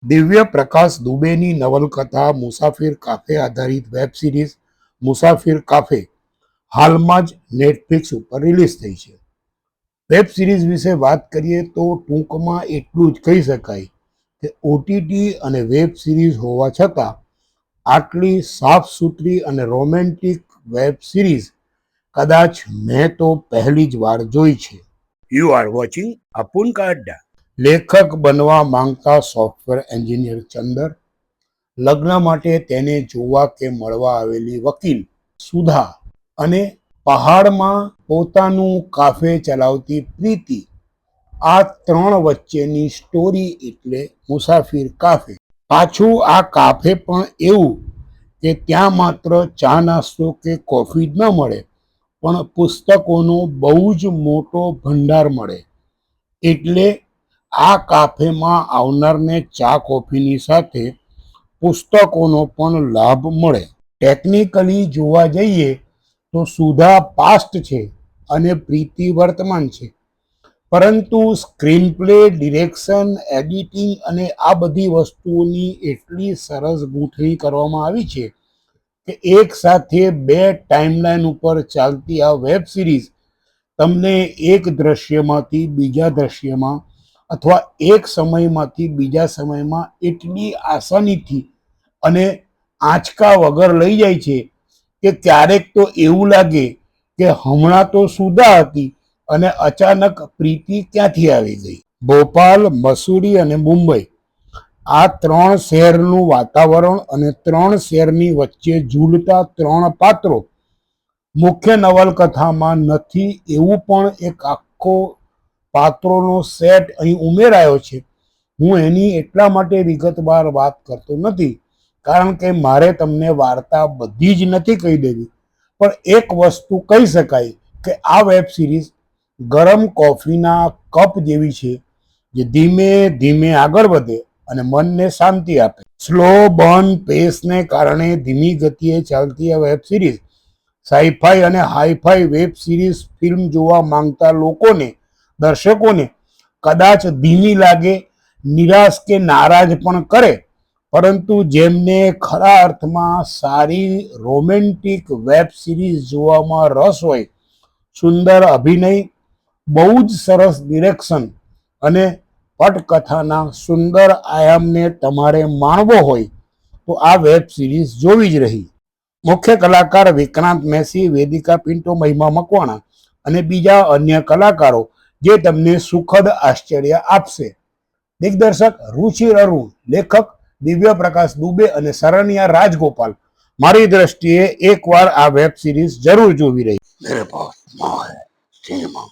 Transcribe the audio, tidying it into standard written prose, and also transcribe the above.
દિવ્ય પ્રકાશ દુબેની નવલકથા મુસાફિર કાફે આધારિત વેબ સિરીઝ મુસાફિર કાફે હાલમાં જ નેટફ્લિક્સ ઉપર રિલીઝ થઈ છે. વેબ સિરીઝ વિશે વાત કરીએ તો ટૂંકમાં એટલું જ કહી શકાય કે ઓટીટી અને વેબ સિરીઝ હોવા છતાં આટલી સાફ સુથરી અને રોમેન્ટિક વેબ સિરીઝ કદાચ મેં તો પહેલી જ વાર જોઈ છે. You are watching Apun Ka Adda. લેખક બનવા માંગતા સોફ્ટવેર એન્જિનિયર ચંદર, લગ્ન માટે તેને જોવા કે મળવા આવેલી વકીલ સુધા અને પહાડમાં પોતાનું કાફે ચલાવતી પ્રીતિ, આ ત્રણ વચ્ચેની સ્ટોરી એટલે મુસાફિર કાફે. પાછું આ કાફે પણ એવું કે ત્યાં માત્ર ચા નાસ્તો કે કોફી જ ન મળે, પણ પુસ્તકોનો બહુ જ મોટો ભંડાર મળે. એટલે આ કાફેમાં આવનારને ચા કોફીની સાથે પુસ્તકોનો પણ લાભ મળે. ટેકનિકલી જોવા જઈએ તો સુધા પાસ્ટ છે અને પ્રીતિ વર્તમાન છે, પરંતુ સ્ક્રીન પ્લે, ડિરેક્શન, એડિટિંગ અને આ બધી વસ્તુઓની એટલી સરસ ગૂંથણી કરવામાં આવી છે કે એક સાથે બે ટાઈમલાઈન ઉપર ચાલતી આ વેબ સિરીઝ તમને એક દ્રશ્યમાંથી બીજા દ્રશ્યમાં અથવા એક સમયમાંથી બીજા સમયમાં એટલી આસાનીથી અને આંચકા વગર લઈ જાય છે કે ક્યારેક તો એવું લાગે કે હમણાં તો સુધા હતી અને અચાનક પ્રીતિ ક્યાંથી આવી ગઈ. ભોપાલ, મસૂરી અને મુંબઈ, આ ત્રણ શહેરનું વાતાવરણ અને ત્રણ શહેરની વચ્ચે ઝૂલતા ત્રણ પાત્રો મુખ્ય નવલકથામાં નથી એવું પણ એક આખો પાત્રોનો સેટ અહીં ઉમેરાયો છે. હું એની એટલા માટે વિગતવાર વાત કરતો નથી કારણ કે મારે તમને વાર્તા બધી જ નથી કહી દેવી, પણ એક વસ્તુ કહી શકાય કે આ વેબ સિરીઝ ગરમ કોફીના કપ જેવી છે જે ધીમે ધીમે આગળ વધે અને મનને શાંતિ આપે. સ્લો બર્ન પેસને કારણે ધીમી ગતિએ ચાલતી આ વેબ સિરીઝ સાઈફાઈ અને હાઈફાઈ વેબ સિરીઝ ફિલ્મ જોવા માંગતા લોકોને, દર્શકોને કદાચ ધીમી લાગે, નિરાશ કે નારાજ પણ કરે, પરંતુ જેમને ખરા અર્થમાં સારી રોમેન્ટિક વેબ સિરીઝ જોવામાં રસ હોય, સુંદર અભિનય, બહુ જ સરસ ડિરેક્શન અને પટકથાના સુંદર આયામને તમારે માણવો હોય તો આ વેબ સિરીઝ જોવી જ રહી. મુખ્ય કલાકાર વિક્રાંત મેસી, વેદિકા પિન્ટો, મહિમા મકવાણા અને બીજા અન્ય કલાકારો જે તમને સુખદ આશ્ચર્ય આપશે. દિગ્દર્શક રુચિર અરુણ, લેખક દિવ્ય પ્રકાશ દુબે અને શરણ્યા રાજગોપાલ. મારી દ્રષ્ટિએ એકવાર આ વેબ સિરીઝ જરૂર જોવી રહી. मेरे पास माँ है, सिनेमा.